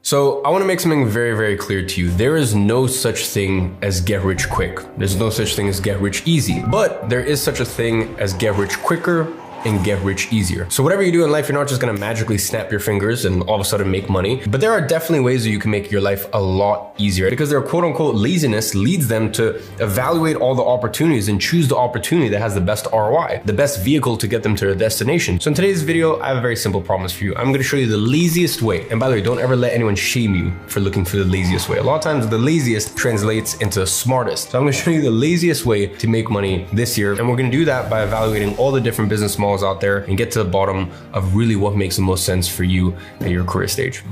So I want to make something very, very clear to you. There is no such thing as get rich quick. There's no such thing as get rich easy, but there is such a thing as get rich quicker and get rich easier. So whatever you do in life, you're not just gonna magically snap your fingers and all of a sudden make money, but there are definitely ways that you can make your life a lot easier because their quote unquote laziness leads them to evaluate all the opportunities and choose the opportunity that has the best ROI, the best vehicle to get them to their destination. So in today's video, I have a very simple promise for you. I'm gonna show you the laziest way. And by the way, don't ever let anyone shame you for looking for the laziest way. A lot of times the laziest translates into smartest. So I'm gonna show you the laziest way to make money this year. And we're gonna do that by evaluating all the different business models out there and get to the bottom of really what makes the most sense for you at your career stage.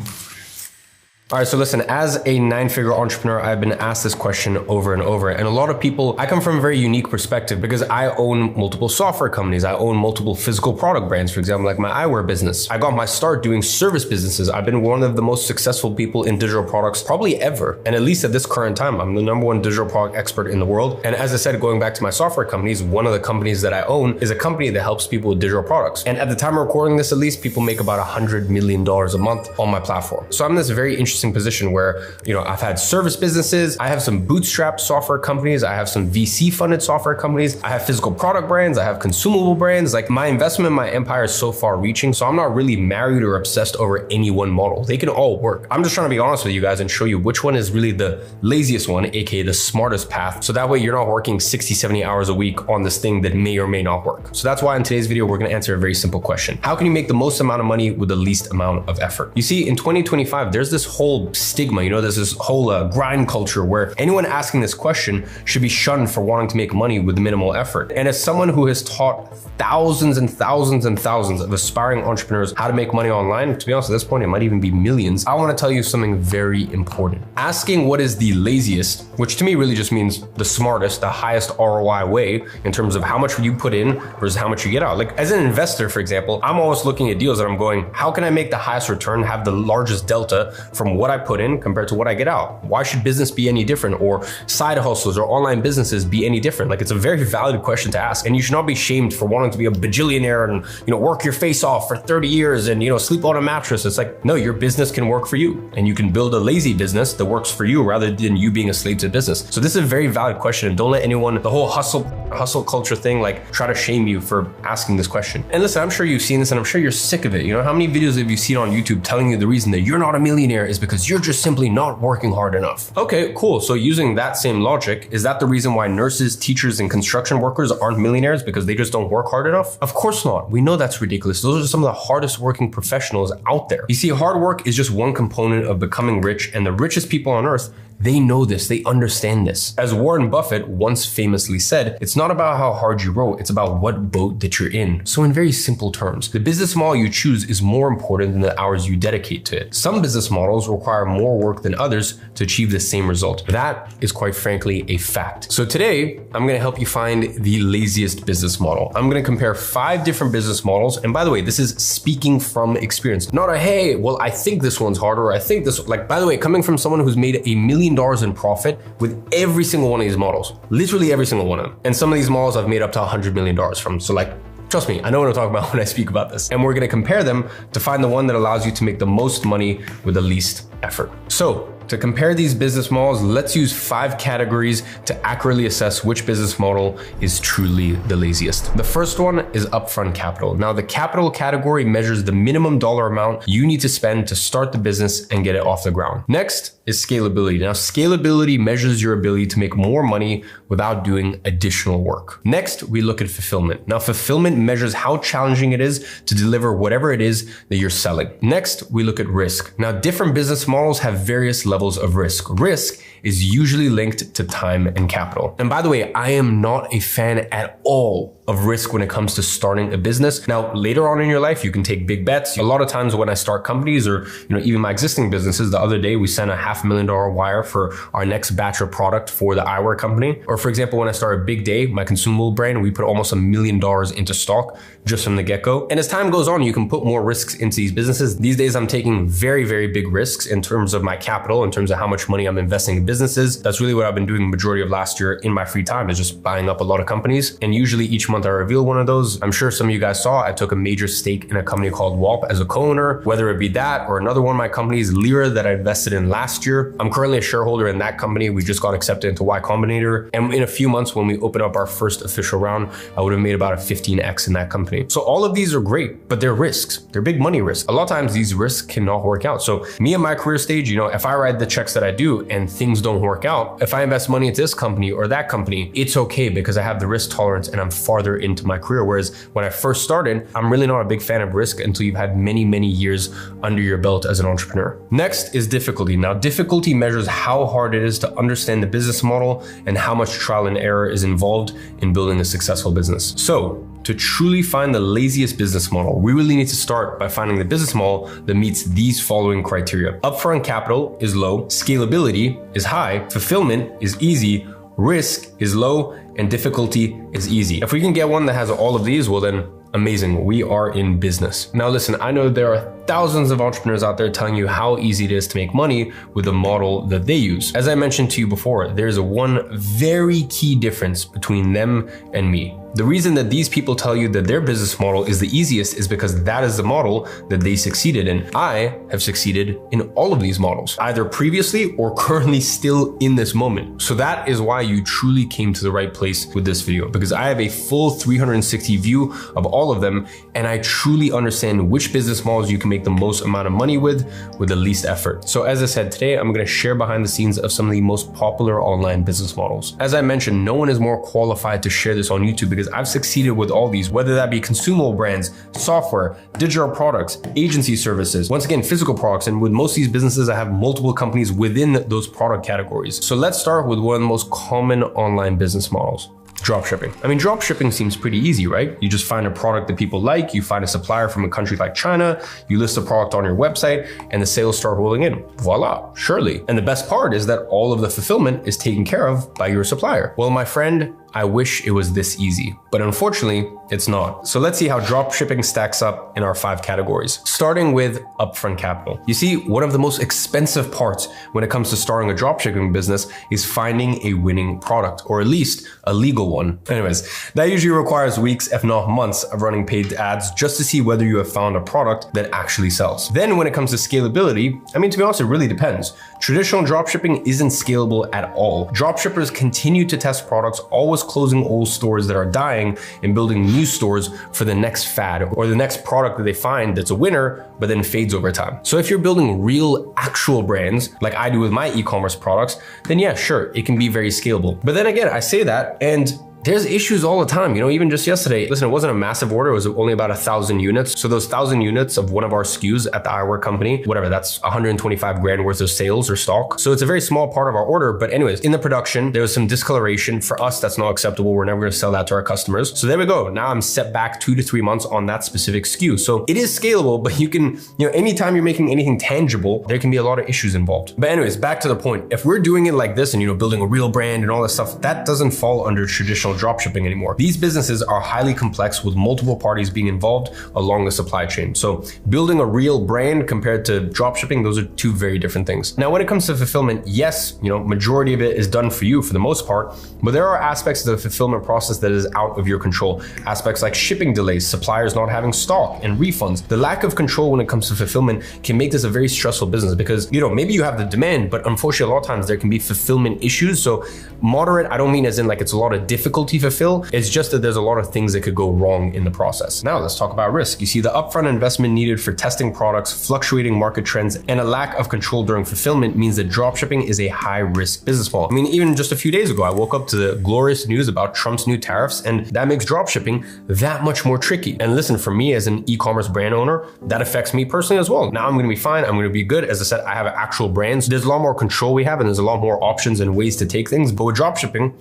All right, so listen, as a 9-figure entrepreneur, I've been asked this question over and over. And a lot of people, I come from a very unique perspective because I own multiple software companies. I own multiple physical product brands, for example, like my eyewear business. I got my start doing service businesses. I've been one of the most successful people in digital products probably ever. And at least at this current time, I'm the #1 digital product expert in the world. And as I said, going back to my software companies, one of the companies that I own is a company that helps people with digital products. And at the time of recording this, at least people make about $100 million a month on my platform. So I'm in this very interesting position where, I've had service businesses, I have some bootstrap software companies, I have some VC funded software companies, I have physical product brands, I have consumable brands. Like my investment in my empire is so far reaching. So I'm not really married or obsessed over any one model. They can all work. I'm just trying to be honest with you guys and show you which one is really the laziest one, aka the smartest path. So that way you're not working 60, 70 hours a week on this thing that may or may not work. So that's why in today's video, we're gonna answer a very simple question. How can you make the most amount of money with the least amount of effort? You see, in 2025, there's this whole stigma, there's this whole grind culture where anyone asking this question should be shunned for wanting to make money with minimal effort. And as someone who has taught thousands and thousands and thousands of aspiring entrepreneurs how to make money online, to be honest, at this point, it might even be millions. I want to tell you something very important. Asking what is the laziest, which to me really just means the smartest, the highest ROI way in terms of how much you put in versus how much you get out. Like as an investor, for example, I'm always looking at deals and I'm going, how can I make the highest return, have the largest delta from what I put in compared to what I get out? Why should business be any different, or side hustles or online businesses be any different? Like it's a very valid question to ask, and you should not be shamed for wanting to be a bajillionaire and work your face off for 30 years and sleep on a mattress. It's like, no, your business can work for you, and you can build a lazy business that works for you rather than you being a slave to business. So this is a very valid question, and don't let anyone, the whole hustle culture thing, like try to shame you for asking this question. And listen, I'm sure you've seen this and I'm sure you're sick of it. How many videos have you seen on YouTube telling you the reason that you're not a millionaire is because you're just simply not working hard enough? Okay, cool. So using that same logic, is that the reason why nurses, teachers, and construction workers aren't millionaires because they just don't work hard enough? Of course not. We know that's ridiculous. Those are some of the hardest working professionals out there. You see, hard work is just one component of becoming rich, and the richest people on earth, they know this, they understand this. As Warren Buffett once famously said, it's not about how hard you row, it's about what boat that you're in. So in very simple terms, the business model you choose is more important than the hours you dedicate to it. Some business models require more work than others to achieve the same result. That is quite frankly a fact. So today, I'm gonna help you find the laziest business model. I'm gonna compare 5 different business models. And by the way, this is speaking from experience, not a, hey, well, I think this one's harder, or I think this, like, by the way, coming from someone who's made $1 million in profit with every single one of these models, literally every single one of them. And some of these models I've made up to $100 million from. So like, trust me, I know what I'm talking about when I speak about this. And we're gonna compare them to find the one that allows you to make the most money with the least effort. So to compare these business models, let's use 5 categories to accurately assess which business model is truly the laziest. The first one is upfront capital. Now, the capital category measures the minimum dollar amount you need to spend to start the business and get it off the ground. Next is scalability. Now, scalability measures your ability to make more money without doing additional work. Next, we look at fulfillment. Now, fulfillment measures how challenging it is to deliver whatever it is that you're selling. Next, we look at risk. Now, different business models have various levels of risk. Risk is usually linked to time and capital. And by the way, I am not a fan at all of risk when it comes to starting a business. Now, later on in your life, you can take big bets. A lot of times when I start companies or, even my existing businesses, the other day we sent a $500,000 wire for our next batch of product for the eyewear company. Or for example, when I started Big Day, my consumable brand, we put almost $1 million into stock just from the get-go. And as time goes on, you can put more risks into these businesses. These days, I'm taking very, very big risks in terms of my capital in terms of how much money I'm investing in businesses. That's really what I've been doing the majority of last year in my free time, is just buying up a lot of companies. And usually each month I reveal one of those. I'm sure some of you guys saw, I took a major stake in a company called WALP as a co-owner, whether it be that or another one of my companies, Lyra, that I invested in last year. I'm currently a shareholder in that company. We just got accepted into Y Combinator. And in a few months, when we open up our first official round, I would have made about a 15x in that company. So all of these are great, but they're risks. They're big money risks. A lot of times these risks cannot work out. So me in my career stage, if I write the checks that I do and things don't work out, if I invest money into this company or that company, it's okay because I have the risk tolerance and I'm farther into my career. Whereas when I first started, I'm really not a big fan of risk until you've had many, many years under your belt as an entrepreneur. Next is difficulty. Now, difficulty measures how hard it is to understand the business model and how much trial and error is involved in building a successful business. So, to truly find the laziest business model, we really need to start by finding the business model that meets these following criteria. Upfront capital is low, scalability is high, fulfillment is easy, risk is low, and difficulty is easy. If we can get one that has all of these, well then, amazing, we are in business. Now listen, I know there are thousands of entrepreneurs out there telling you how easy it is to make money with the model that they use. As I mentioned to you before, there's one very key difference between them and me. The reason that these people tell you that their business model is the easiest is because that is the model that they succeeded in. I have succeeded in all of these models, either previously or currently still in this moment. So that is why you truly came to the right place with this video, because I have a full 360 view of all of them, and I truly understand which business models you can make the most amount of money with the least effort. So as I said, today I'm going to share behind the scenes of some of the most popular online business models. As I mentioned, no one is more qualified to share this on YouTube because I've succeeded with all these, whether that be consumable brands, software, digital products, agency services, once again, physical products. And with most of these businesses, I have multiple companies within those product categories. So let's start with one of the most common online business models. Dropshipping. I mean, dropshipping seems pretty easy, right? You just find a product that people like, you find a supplier from a country like China, you list the product on your website, and the sales start rolling in. Voila, surely. And the best part is that all of the fulfillment is taken care of by your supplier. Well, my friend, I wish it was this easy, but unfortunately, it's not. So let's see how dropshipping stacks up in our 5 categories, starting with upfront capital. You see, one of the most expensive parts when it comes to starting a dropshipping business is finding a winning product, or at least a legal one. Anyways, that usually requires weeks, if not months, of running paid ads just to see whether you have found a product that actually sells. Then when it comes to scalability, I mean, to be honest, it really depends. Traditional dropshipping isn't scalable at all. Dropshippers continue to test products, always closing old stores that are dying and building new stores for the next fad or the next product that they find that's a winner, but then fades over time. So if you're building real, actual brands, like I do with my e-commerce products, then yeah, sure, it can be very scalable. But then again, I say that, and there's issues all the time, even just yesterday. Listen, it wasn't a massive order. It was only about 1,000 units. So those 1,000 units of one of our SKUs at the eyewear company, whatever, that's 125 grand worth of sales or stock. So it's a very small part of our order. But anyways, in the production, there was some discoloration. For us, that's not acceptable. We're never going to sell that to our customers. So there we go. Now I'm set back 2 to 3 months on that specific SKU. So it is scalable, but you can, anytime you're making anything tangible, there can be a lot of issues involved. But anyways, back to the point. If we're doing it like this and, building a real brand and all this stuff, that doesn't fall under traditional dropshipping anymore. These businesses are highly complex with multiple parties being involved along the supply chain. So building a real brand compared to dropshipping, those are 2 very different things. Now, when it comes to fulfillment, yes, majority of it is done for you for the most part, but there are aspects of the fulfillment process that is out of your control. Aspects like shipping delays, suppliers not having stock, and refunds. The lack of control when it comes to fulfillment can make this a very stressful business because, maybe you have the demand, but unfortunately a lot of times there can be fulfillment issues. So moderate, I don't mean as in like it's a lot of difficulty to fulfill. It's just that there's a lot of things that could go wrong in the process. Now let's talk about risk. You see, the upfront investment needed for testing products, fluctuating market trends, and a lack of control during fulfillment means that dropshipping is a high risk business model. I mean, even just a few days ago, I woke up to the glorious news about Trump's new tariffs, and that makes dropshipping that much more tricky. And listen, for me as an e-commerce brand owner, that affects me personally as well. Now I'm going to be fine. I'm going to be good. As I said, I have actual brands. There's a lot more control we have, and there's a lot more options and ways to take things. But with dropshipping,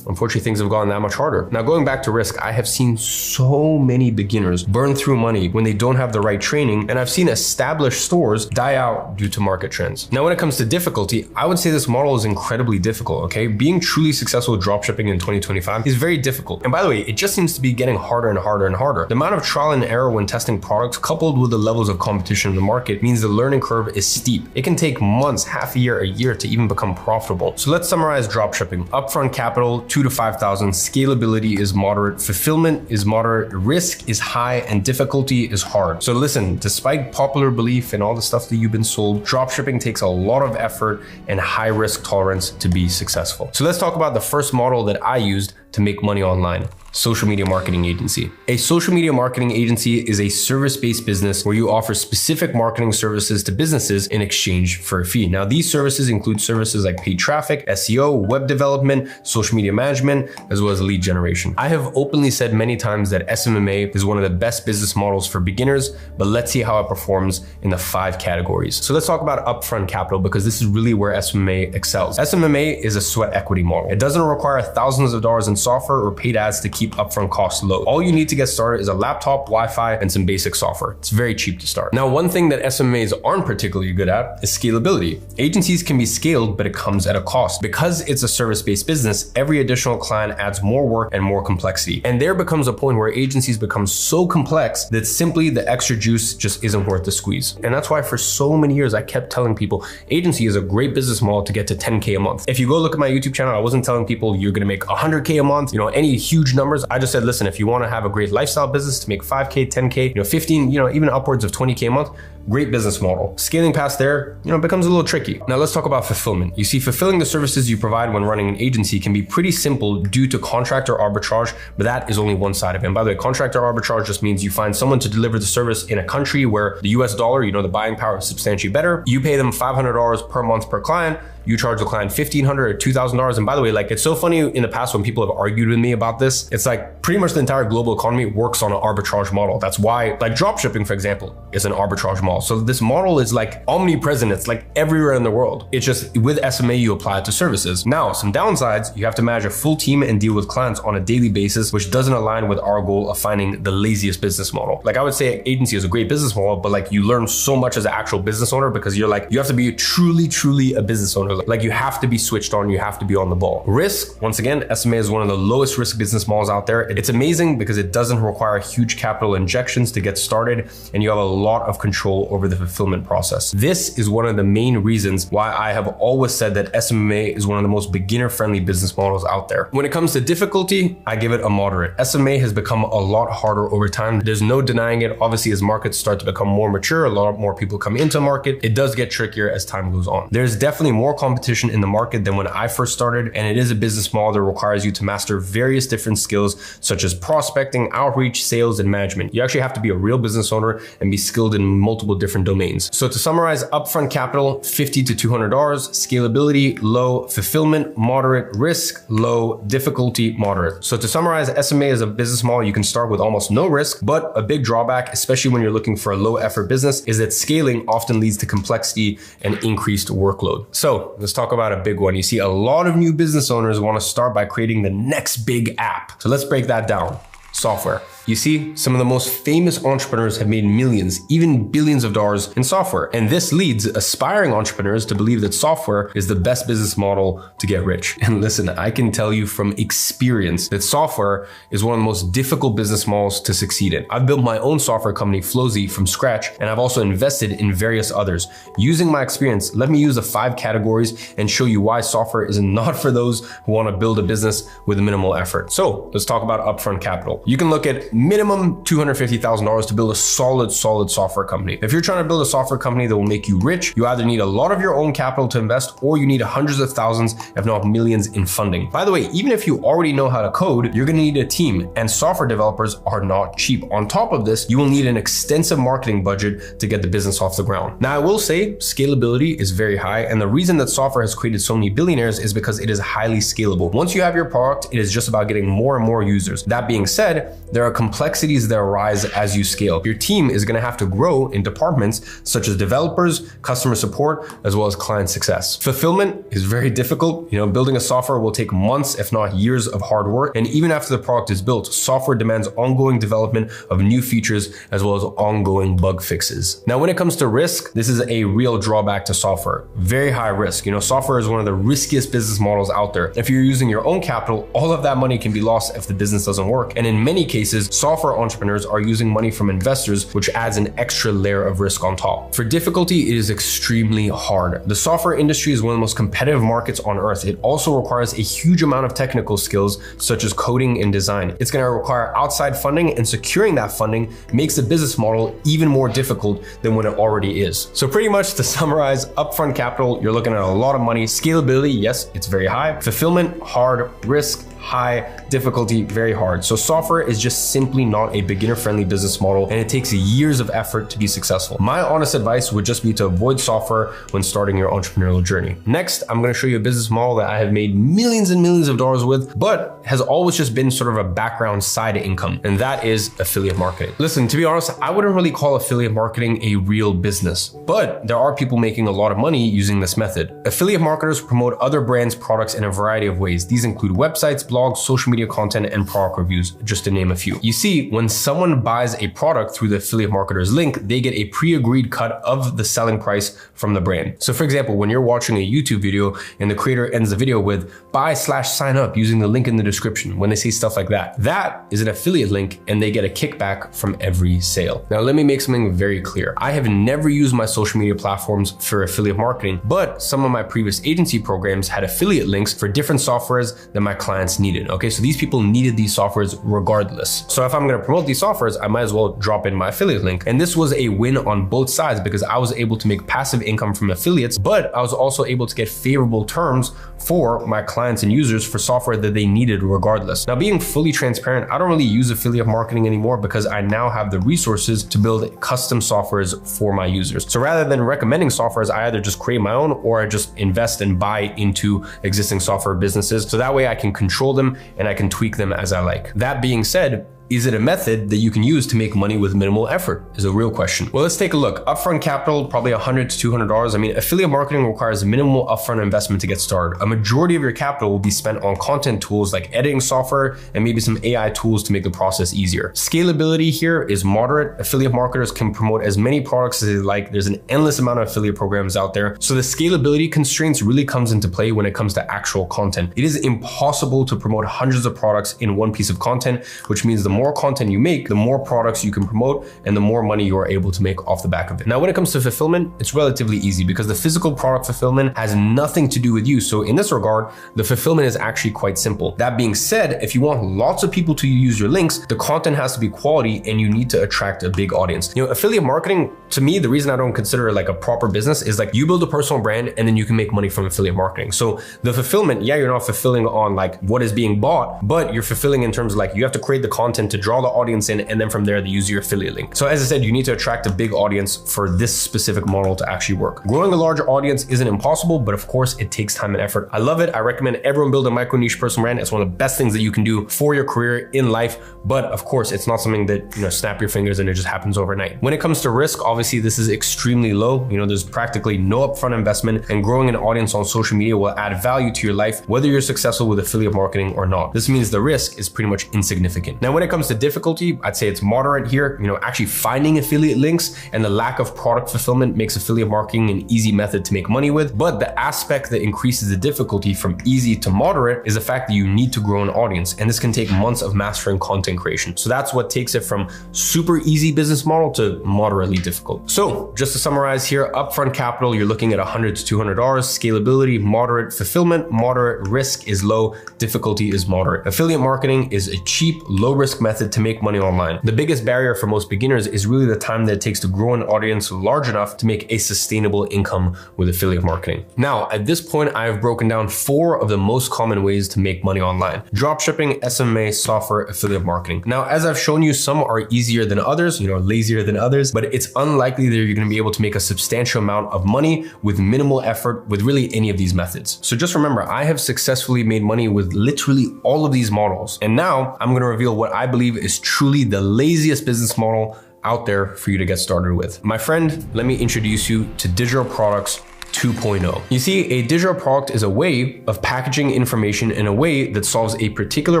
unfortunately, things have gotten that much harder. Now, going back to risk, I have seen so many beginners burn through money when they don't have the right training, and I've seen established stores die out due to market trends. Now, when it comes to difficulty, I would say this model is incredibly difficult, okay? Being truly successful with dropshipping in 2025 is very difficult. And by the way, it just seems to be getting harder and harder and harder. The amount of trial and error when testing products coupled with the levels of competition in the market means the learning curve is steep. It can take months, half a year to even become profitable. So let's summarize dropshipping. Upfront capital, 2,000 to 5,000. Scalability is moderate. Fulfillment is moderate. Risk is high, and difficulty is hard. So listen, despite popular belief and all the stuff that you've been sold, dropshipping takes a lot of effort and high risk tolerance to be successful. So let's talk about the first model that I used to make money online. Social media marketing agency. A social media marketing agency is a service-based business where you offer specific marketing services to businesses in exchange for a fee. Now, these services include services like paid traffic, SEO, web development, social media management, as well as lead generation. I have openly said many times that SMMA is one of the best business models for beginners, but let's see how it performs in the 5 categories. So let's talk about upfront capital, because this is really where SMMA excels. SMMA is a sweat equity model. It doesn't require thousands of dollars in software or paid ads to keep upfront costs low. All you need to get started is a laptop, Wi-Fi, and some basic software. It's very cheap to start. Now, one thing that SMMAs aren't particularly good at is scalability. Agencies can be scaled, but it comes at a cost. Because it's a service-based business, every additional client adds more work and more complexity. And there becomes a point where agencies become so complex that simply the extra juice just isn't worth the squeeze. And that's why for so many years, I kept telling people, agency is a great business model to get to 10K a month. If you go look at my YouTube channel, I wasn't telling people you're gonna make 100K a month, any huge numbers. I just said, listen, if you want to have a great lifestyle business to make 5K, 10K, 15, even upwards of 20K a month, great business model. Scaling past there, becomes a little tricky. Now let's talk about fulfillment. You see, fulfilling the services you provide when running an agency can be pretty simple due to contractor arbitrage, but that is only one side of it. And by the way, contractor arbitrage just means you find someone to deliver the service in a country where the US dollar, the buying power is substantially better. You pay them $500 per month per client. You charge the client $1,500 or $2,000. And by the way, it's so funny in the past when people have argued with me about this, it's like pretty much the entire global economy works on an arbitrage model. That's why dropshipping, for example, is an arbitrage model. So this model is omnipresent. It's everywhere in the world. It's just with SMA, you apply it to services. Now, some downsides, you have to manage a full team and deal with clients on a daily basis, which doesn't align with our goal of finding the laziest business model. I would say agency is a great business model, but you learn so much as an actual business owner because you have to be truly a business owner. You have to be switched on, you have to be on the ball. Risk, once again, SMA is one of the lowest risk business models out there. It's amazing because it doesn't require huge capital injections to get started, and you have a lot of control over the fulfillment process. This is one of the main reasons why I have always said that SMMA is one of the most beginner-friendly business models out there. When it comes to difficulty, I give it a moderate. SMA has become a lot harder over time. There's no denying it. Obviously, as markets start to become more mature, a lot more people come into market. It does get trickier as time goes on. There's definitely more competition in the market than when I first started, and it is a business model that requires you to master various different skills such as prospecting, outreach, sales, and management. You actually have to be a real business owner and be skilled in multiple different domains. So to summarize, upfront capital, $50 to $200, scalability, low, fulfillment, moderate, risk, low, difficulty, moderate. So to summarize, SMA is a business model you can start with almost no risk, but a big drawback, especially when you're looking for a low effort business, is that scaling often leads to complexity and increased workload. So let's talk about a big one. You see, a lot of new business owners want to start by creating the next big app. So let's break that down. Software. You see, some of the most famous entrepreneurs have made millions, even billions of dollars in software. And this leads aspiring entrepreneurs to believe that software is the best business model to get rich. And listen, I can tell you from experience that software is one of the most difficult business models to succeed in. I've built my own software company, Flozy, from scratch, and I've also invested in various others. Using my experience, let me use the 5 categories and show you why software is not for those who want to build a business with minimal effort. So let's talk about upfront capital. You can look at minimum $250,000 to build a solid software company. If you're trying to build a software company that will make you rich, you either need a lot of your own capital to invest, or you need hundreds of thousands, if not millions, in funding. By the way, even if you already know how to code, you're going to need a team, and software developers are not cheap. On top of this, you will need an extensive marketing budget to get the business off the ground. Now, I will say scalability is very high, and the reason that software has created so many billionaires is because it is highly scalable. Once you have your product, it is just about getting more and more users. That being said, there are complexities that arise as you scale. Your team is going to have to grow in departments such as developers, customer support, as well as client success. Fulfillment is very difficult. Building a software will take months, if not years of hard work. And even after the product is built, software demands ongoing development of new features as well as ongoing bug fixes. Now, when it comes to risk, this is a real drawback to software. Very high risk. Software is one of the riskiest business models out there. If you're using your own capital, all of that money can be lost if the business doesn't work. And in many cases, software entrepreneurs are using money from investors, which adds an extra layer of risk on top. For difficulty, it is extremely hard. The software industry is one of the most competitive markets on earth. It also requires a huge amount of technical skills, such as coding and design. It's going to require outside funding, and securing that funding makes the business model even more difficult than when it already is. So pretty much to summarize, upfront capital, you're looking at a lot of money. Scalability, yes, it's very high. Fulfillment, hard. Risk, high. Difficulty, very hard. So software is just simply not a beginner-friendly business model, and it takes years of effort to be successful. My honest advice would just be to avoid software when starting your entrepreneurial journey. Next, I'm going to show you a business model that I have made millions and millions of dollars with, but has always just been sort of a background side income, and that is affiliate marketing. Listen, to be honest, I wouldn't really call affiliate marketing a real business, but there are people making a lot of money using this method. Affiliate marketers promote other brands' products in a variety of ways. These include websites, blogs, social media content, and product reviews, just to name a few. You see, when someone buys a product through the affiliate marketer's link, they get a pre-agreed cut of the selling price from the brand. So for example, when you're watching a YouTube video and the creator ends the video with buy/sign up using the link in the description, when they say stuff like that, that is an affiliate link and they get a kickback from every sale. Now, let me make something very clear. I have never used my social media platforms for affiliate marketing, but some of my previous agency programs had affiliate links for different softwares that my clients needed. Okay, so these people needed these softwares regardless. So if I'm going to promote these softwares, I might as well drop in my affiliate link. And this was a win on both sides because I was able to make passive income from affiliates, but I was also able to get favorable terms for my clients and users for software that they needed regardless. Now, being fully transparent, I don't really use affiliate marketing anymore because I now have the resources to build custom softwares for my users. So rather than recommending softwares, I either just create my own or I just invest and buy into existing software businesses. So that way I can control them and I can tweak them as I like. That being said, is it a method that you can use to make money with minimal effort is a real question. Well, let's take a look. Upfront capital, probably $100 to $200. I mean, affiliate marketing requires minimal upfront investment to get started. A majority of your capital will be spent on content tools like editing software and maybe some AI tools to make the process easier. Scalability here is moderate. Affiliate marketers can promote as many products as they like. There's an endless amount of affiliate programs out there. So the scalability constraints really comes into play when it comes to actual content. It is impossible to promote hundreds of products in one piece of content, which means the more content you make, the more products you can promote and the more money you are able to make off the back of it. Now, when it comes to fulfillment, it's relatively easy because the physical product fulfillment has nothing to do with you. So in this regard, the fulfillment is actually quite simple. That being said, if you want lots of people to use your links, the content has to be quality and you need to attract a big audience. Affiliate marketing, to me, the reason I don't consider it like a proper business is like you build a personal brand and then you can make money from affiliate marketing. So the fulfillment, yeah, you're not fulfilling on like what is being bought, but you're fulfilling in terms of like you have to create the content to draw the audience in, and then from there they use your affiliate link. So as I said, you need to attract a big audience for this specific model to actually work. Growing a larger audience isn't impossible, but of course it takes time and effort. I love it. I recommend everyone build a micro niche personal brand. It's one of the best things that you can do for your career in life. But of course, it's not something that, snap your fingers and it just happens overnight. When it comes to risk, obviously this is extremely low. There's practically no upfront investment, and growing an audience on social media will add value to your life, whether you're successful with affiliate marketing or not. This means the risk is pretty much insignificant. Now, when it comes to difficulty, I'd say it's moderate here. Actually finding affiliate links and the lack of product fulfillment makes affiliate marketing an easy method to make money with. But the aspect that increases the difficulty from easy to moderate is the fact that you need to grow an audience. And this can take months of mastering content creation. So that's what takes it from super easy business model to moderately difficult. So just to summarize here, upfront capital, you're looking at $100 to $200. Scalability, moderate. Fulfillment, moderate. Risk is low. Difficulty is moderate. Affiliate marketing is a cheap, low risk method to make money online. The biggest barrier for most beginners is really the time that it takes to grow an audience large enough to make a sustainable income with affiliate marketing. Now, at this point, I have broken down 4 of the most common ways to make money online: dropshipping, SMA, software, affiliate marketing. Now, as I've shown you, some are easier than others, lazier than others, but it's unlikely that you're going to be able to make a substantial amount of money with minimal effort with really any of these methods. So just remember, I have successfully made money with literally all of these models. And now I'm going to reveal what I believe is truly the laziest business model out there for you to get started with. My friend, let me introduce you to digital products 2.0. You see, a digital product is a way of packaging information in a way that solves a particular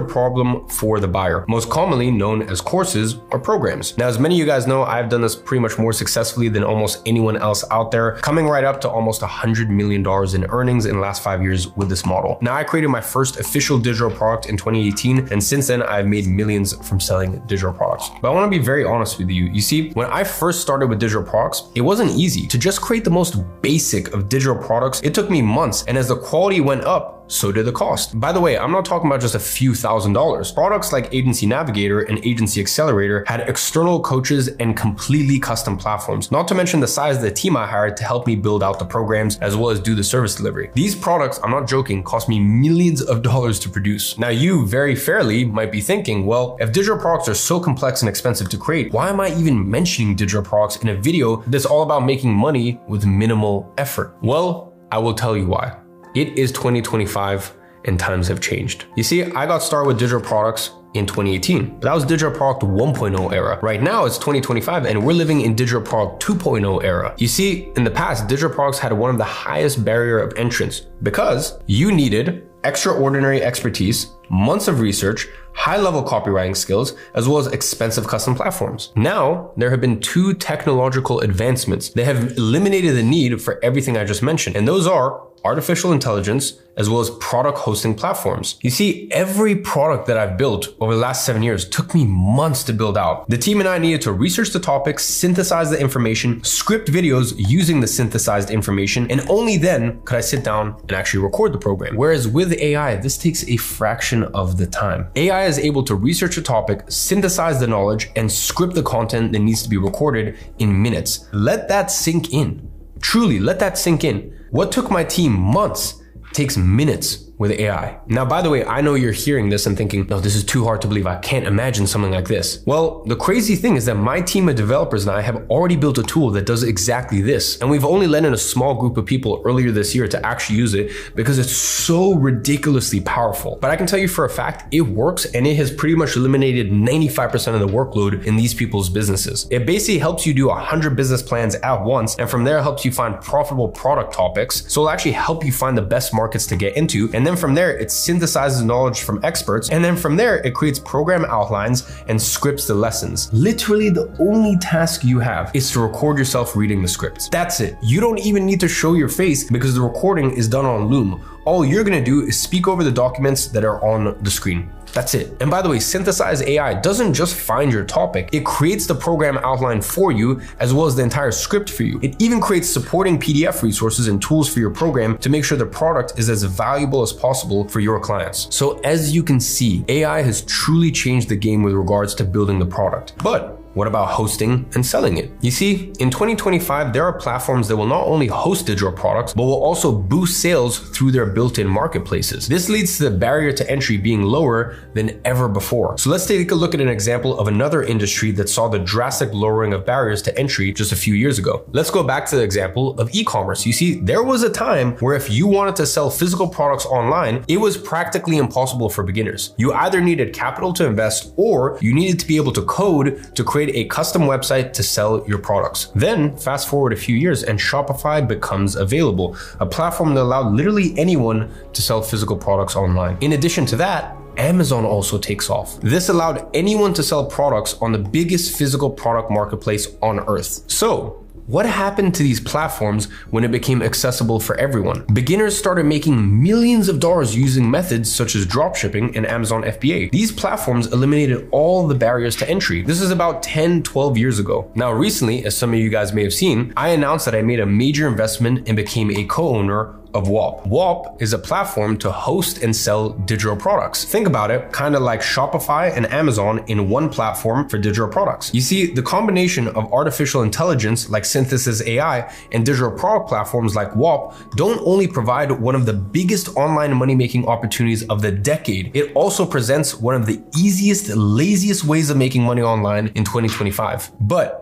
problem for the buyer, most commonly known as courses or programs. Now, as many of you guys know, I've done this pretty much more successfully than almost anyone else out there, coming right up to almost $100 million in earnings in the last 5 years with this model. Now, I created my first official digital product in 2018, and since then, I've made millions from selling digital products. But I want to be very honest with you. You see, when I first started with digital products, it wasn't easy to just create the most basic of digital products. It took me months, and as the quality went up, so did the cost. By the way, I'm not talking about just a few $1,000s. Products like Agency Navigator and Agency Accelerator had external coaches and completely custom platforms, not to mention the size of the team I hired to help me build out the programs as well as do the service delivery. These products, I'm not joking, cost me millions of dollars to produce. Now, you very fairly might be thinking, well, if digital products are so complex and expensive to create, why am I even mentioning digital products in a video that's all about making money with minimal effort? Well, I will tell you why. It is 2025 and times have changed. You see, I got started with digital products in 2018, but that was digital product 1.0 era. Right now it's 2025 and we're living in digital product 2.0 era. You see, in the past, digital products had one of the highest barrier of entrance because you needed extraordinary expertise, months of research, high-level copywriting skills, as well as expensive custom platforms. Now, there have been 2 technological advancements that have eliminated the need for everything I just mentioned, and those are artificial intelligence, as well as product hosting platforms. You see, every product that I've built over the last 7 years took me months to build out. The team and I needed to research the topics, synthesize the information, script videos using the synthesized information, and only then could I sit down and actually record the program. Whereas with AI, this takes a fraction of the time. AI is able to research a topic, synthesize the knowledge, and script the content that needs to be recorded in minutes. Let that sink in. Truly, let that sink in. What took my team months takes minutes with AI. Now, by the way, I know you're hearing this and thinking, no, this is too hard to believe. I can't imagine something like this. Well, the crazy thing is that my team of developers and I have already built a tool that does exactly this. And we've only let in a small group of people earlier this year to actually use it because it's so ridiculously powerful. But I can tell you for a fact, it works and it has pretty much eliminated 95% of the workload in these people's businesses. It basically helps you do 100 business plans at once. And from there, it helps you find profitable product topics. So it'll actually help you find the best markets to get into. And then from there, it synthesizes knowledge from experts. And then from there, it creates program outlines and scripts the lessons. Literally, the only task you have is to record yourself reading the scripts. That's it. You don't even need to show your face because the recording is done on Loom. All you're gonna do is speak over the documents that are on the screen. That's it. And by the way, Synthesize AI doesn't just find your topic, it creates the program outline for you as well as the entire script for you. It even creates supporting PDF resources and tools for your program to make sure the product is as valuable as possible for your clients. So as you can see, AI has truly changed the game with regards to building the product. But what about hosting and selling it? You see, in 2025, there are platforms that will not only host digital products, but will also boost sales through their built-in marketplaces. This leads to the barrier to entry being lower than ever before. So let's take a look at an example of another industry that saw the drastic lowering of barriers to entry just a few years ago. Let's go back to the example of e-commerce. You see, there was a time where if you wanted to sell physical products online, it was practically impossible for beginners. You either needed capital to invest or you needed to be able to code to create a custom website to sell your products. Then fast forward a few years and Shopify becomes available, a platform that allowed literally anyone to sell physical products online. In addition to that, Amazon also takes off. This allowed anyone to sell products on the biggest physical product marketplace on earth. So, what happened to these platforms when it became accessible for everyone? Beginners started making millions of dollars using methods such as dropshipping and Amazon FBA. These platforms eliminated all the barriers to entry. This is about 10, 12 years ago. Now, recently, as some of you guys may have seen, I announced that I made a major investment and became a co-owner of WAP. WAP is a platform to host and sell digital products. Think about it, kind of like Shopify and Amazon in one platform for digital products. You see, the combination of artificial intelligence like Synthesis AI and digital product platforms like WAP don't only provide one of the biggest online money-making opportunities of the decade, it also presents one of the easiest, laziest ways of making money online in 2025. But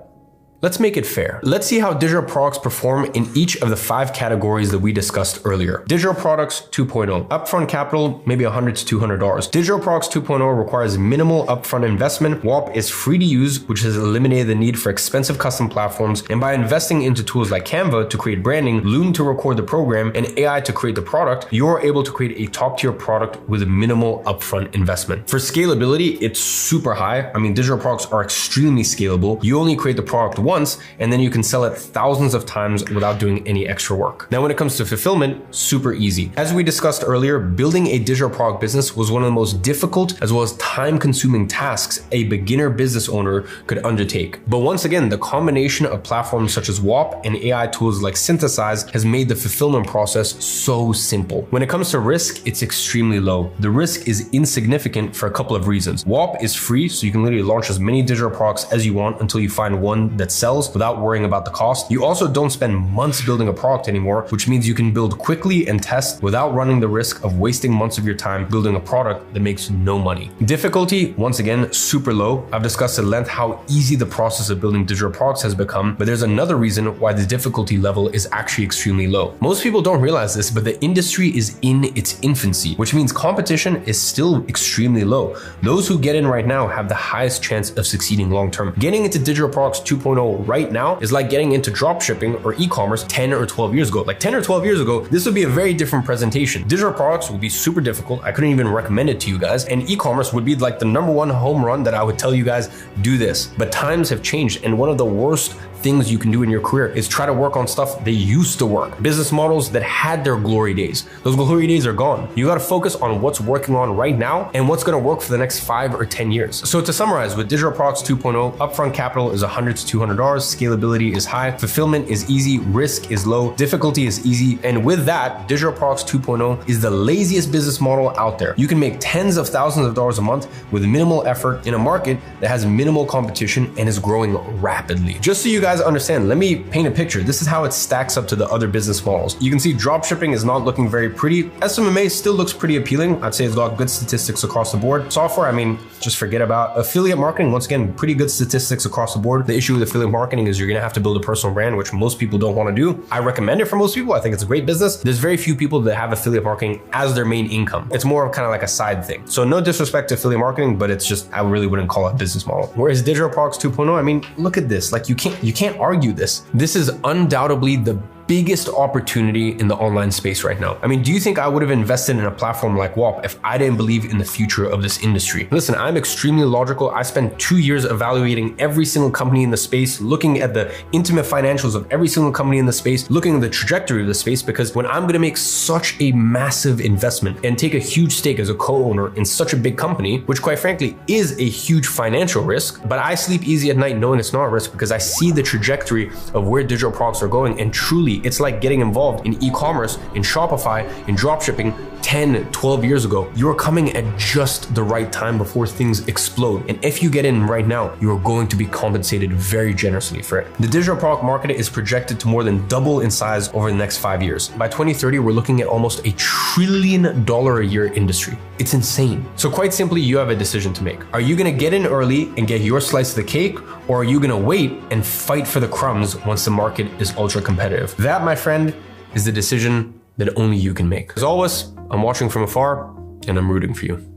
Let's make it fair. Let's see how digital products perform in each of the 5 categories that we discussed earlier. Digital products 2.0. Upfront capital, maybe $100 to $200. Digital products 2.0 requires minimal upfront investment. WAP is free to use, which has eliminated the need for expensive custom platforms. And by investing into tools like Canva to create branding, Loom to record the program, and AI to create the product, you're able to create a top-tier product with a minimal upfront investment. For scalability, it's super high. I mean, digital products are extremely scalable. You only create the product once, and then you can sell it thousands of times without doing any extra work. Now, when it comes to fulfillment, super easy. As we discussed earlier, building a digital product business was one of the most difficult as well as time-consuming tasks a beginner business owner could undertake. But once again, the combination of platforms such as WAP and AI tools like Synthesize has made the fulfillment process so simple. When it comes to risk, it's extremely low. The risk is insignificant for a couple of reasons. WAP is free, so you can literally launch as many digital products as you want until you find one that sells without worrying about the cost. You also don't spend months building a product anymore, which means you can build quickly and test without running the risk of wasting months of your time building a product that makes no money. Difficulty, once again, super low. I've discussed at length how easy the process of building digital products has become, but there's another reason why the difficulty level is actually extremely low. Most people don't realize this, but the industry is in its infancy, which means competition is still extremely low. Those who get in right now have the highest chance of succeeding long term. Getting into digital products 2.0 right now is like getting into drop shipping or e-commerce 10 or 12 years ago. Like 10 or 12 years ago, this would be a very different presentation. Digital products would be super difficult. I couldn't even recommend it to you guys. And e-commerce would be like the #1 home run that I would tell you guys, do this. But times have changed, and one of the worst things you can do in your career is try to work on stuff that used to work. Business models that had their glory days. Those glory days are gone. You got to focus on what's working on right now and what's going to work for the next 5 or 10 years. So to summarize, with digital products 2.0, upfront capital is $100 to $200, scalability is high, fulfillment is easy, risk is low, difficulty is easy. And with that, digital products 2.0 is the laziest business model out there. You can make tens of thousands of dollars a month with minimal effort in a market that has minimal competition and is growing rapidly. Just so you guys understand, let me paint a picture. This is how it stacks up to the other business models. You can see drop shipping is not looking very pretty. SMMA still looks pretty appealing. I'd say it's got good statistics across the board. Software, I mean, just forget about. Affiliate marketing, once again, pretty good statistics across the board. The issue with affiliate marketing is you're gonna have to build a personal brand, which most people don't want to do. I recommend it for most people. I think it's a great business. There's very few people that have affiliate marketing as their main income. It's more of kind of like a side thing. So no disrespect to affiliate marketing, but it's just, I really wouldn't call it a business model. Whereas digital products 2.0, I mean, look at this. Like you can't argue this. This is undoubtedly the biggest opportunity in the online space right now. I mean, do you think I would have invested in a platform like WAP if I didn't believe in the future of this industry? Listen, I'm extremely logical. I spent 2 years evaluating every single company in the space, looking at the intimate financials of every single company in the space, looking at the trajectory of the space, because when I'm gonna make such a massive investment and take a huge stake as a co-owner in such a big company, which quite frankly is a huge financial risk, but I sleep easy at night knowing it's not a risk because I see the trajectory of where digital products are going, and truly it's like getting involved in e-commerce, in Shopify, in dropshipping 10, 12 years ago. You're coming at just the right time before things explode. And if you get in right now, you're going to be compensated very generously for it. The digital product market is projected to more than double in size over the next 5 years. By 2030, we're looking at almost $1 trillion a year industry. It's insane. So quite simply, you have a decision to make. Are you gonna get in early and get your slice of the cake, or are you gonna wait and fight for the crumbs once the market is ultra competitive? That, my friend, is the decision that only you can make. As always, I'm watching from afar and I'm rooting for you.